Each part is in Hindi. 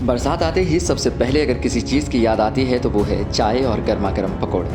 बरसात आते ही सबसे पहले अगर किसी चीज़ की याद आती है तो वो है चाय और गर्मा गर्म पकौड़े।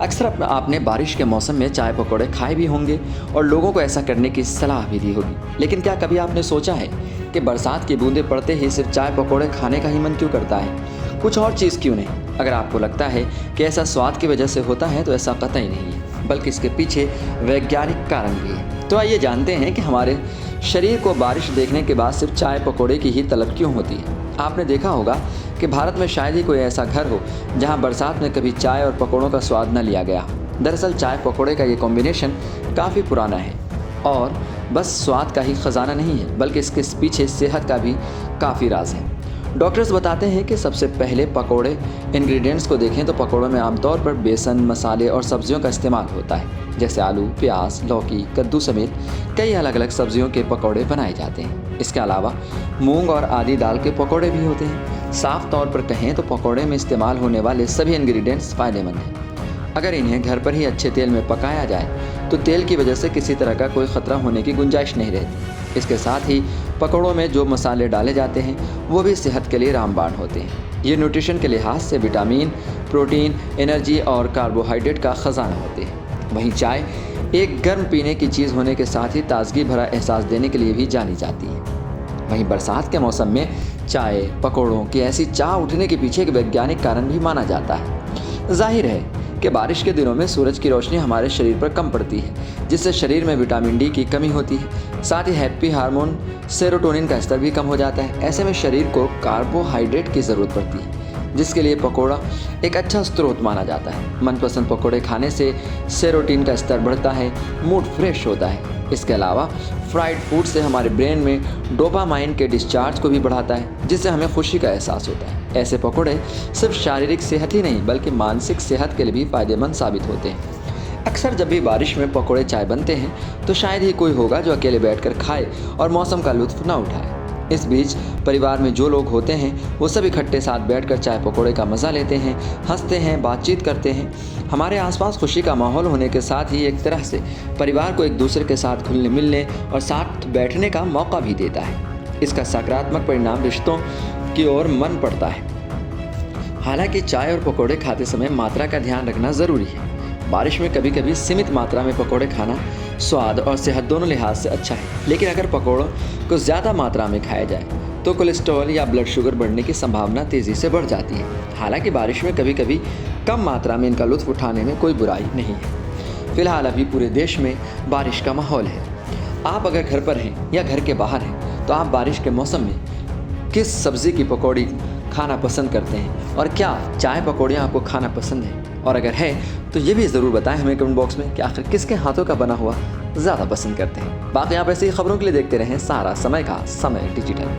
अक्सर आपने बारिश के मौसम में चाय पकौड़े खाए भी होंगे और लोगों को ऐसा करने की सलाह भी दी होगी। लेकिन क्या कभी आपने सोचा है कि बरसात की बूंदें पड़ते ही सिर्फ चाय पकौड़े खाने का ही मन क्यों करता है, कुछ और चीज़ क्यों नहीं? अगर आपको लगता है कि ऐसा स्वाद की वजह से होता है तो ऐसा कतई नहीं है, बल्कि इसके पीछे वैज्ञानिक कारण भी है। तो आइए जानते हैं कि हमारे शरीर को बारिश देखने के बाद सिर्फ चाय पकौड़े की ही तलब क्यों होती है। आपने देखा होगा कि भारत में शायद ही कोई ऐसा घर हो जहां बरसात में कभी चाय और पकौड़ों का स्वाद न लिया गया। दरअसल चाय पकौड़े का ये कॉम्बिनेशन काफ़ी पुराना है और बस स्वाद का ही खजाना नहीं है, बल्कि इसके पीछे सेहत का भी काफ़ी राज है। डॉक्टर्स बताते हैं कि सबसे पहले पकौड़े इंग्रेडिएंट्स को देखें तो पकौड़ों में आमतौर पर बेसन, मसाले और सब्जियों का इस्तेमाल होता है, जैसे आलू, प्याज, लौकी, कद्दू समेत कई अलग अलग सब्जियों के पकौड़े बनाए जाते हैं। इसके अलावा मूंग और आदि दाल के पकौड़े भी होते हैं। साफ तौर पर कहें तो पकौड़े में इस्तेमाल होने वाले सभी इंग्रेडिएंट्स फ़ायदेमंद हैं। अगर इन्हें घर पर ही अच्छे तेल में पकाया जाए तो तेल की वजह से किसी तरह का कोई ख़तरा होने की गुंजाइश नहीं रहती। इसके साथ ही पकौड़ों में जो मसाले डाले जाते हैं वो भी सेहत के लिए रामबाण होते हैं। ये न्यूट्रिशन के लिहाज से विटामिन, प्रोटीन, एनर्जी और कार्बोहाइड्रेट का ख़जाना होते हैं। वहीं चाय एक गर्म पीने की चीज़ होने के साथ ही ताजगी भरा एहसास देने के लिए भी जानी जाती है। वहीं बरसात के मौसम में चाय पकौड़ों की ऐसी चाह उठने के पीछे एक वैज्ञानिक कारण भी माना जाता है। जाहिर है कि बारिश के दिनों में सूरज की रोशनी हमारे शरीर पर कम पड़ती है, जिससे शरीर में विटामिन डी की कमी होती है। साथ ही हैप्पी हार्मोन सेरोटोनिन का स्तर भी कम हो जाता है। ऐसे में शरीर को कार्बोहाइड्रेट की ज़रूरत पड़ती है, जिसके लिए पकौड़ा एक अच्छा स्रोत माना जाता है। मनपसंद पकौड़े खाने से सेरोटोनिन का स्तर बढ़ता है, मूड फ्रेश होता है। इसके अलावा फ्राइड फूड से हमारे ब्रेन में डोपामाइन के डिस्चार्ज को भी बढ़ाता है, जिससे हमें खुशी का एहसास होता है। ऐसे पकौड़े सिर्फ शारीरिक सेहत ही नहीं बल्कि मानसिक सेहत के लिए भी फ़ायदेमंद साबित होते हैं। अक्सर जब भी बारिश में पकौड़े चाय बनते हैं तो शायद ही कोई होगा जो अकेले बैठकर खाए और मौसम का लुत्फ़ न उठाए। इस बीच परिवार में जो लोग होते हैं वो सब इकट्ठे साथ बैठकर चाय पकौड़े का मज़ा लेते हैं, हंसते हैं, बातचीत करते हैं। हमारे आसपास खुशी का माहौल होने के साथ ही एक तरह से परिवार को एक दूसरे के साथ घुलने मिलने और साथ बैठने का मौका भी देता है। इसका सकारात्मक परिणाम रिश्तों की ओर मन पड़ता है। हालांकि चाय और पकौड़े खाते समय मात्रा का ध्यान रखना ज़रूरी है। बारिश में कभी कभी सीमित मात्रा में पकौड़े खाना स्वाद और सेहत दोनों लिहाज से अच्छा है, लेकिन अगर पकौड़ों को ज़्यादा मात्रा में खाया जाए तो कोलेस्ट्रॉल या ब्लड शुगर बढ़ने की संभावना तेज़ी से बढ़ जाती है। हालांकि बारिश में कभी कभी कम मात्रा में इनका लुत्फ़ उठाने में कोई बुराई नहीं है। फिलहाल अभी पूरे देश में बारिश का माहौल है। आप अगर घर पर हैं या घर के बाहर हैं तो आप बारिश के मौसम में किस सब्ज़ी की पकौड़ी खाना पसंद करते हैं और क्या चाय पकौड़ियाँ आपको खाना पसंद है? और अगर है तो ये भी ज़रूर बताएं हमें कमेंट बॉक्स में कि आखिर किसके हाथों का बना हुआ ज़्यादा पसंद करते हैं। बाकी आप ऐसी खबरों के लिए देखते रहें सहारा समय का समय डिजिटल।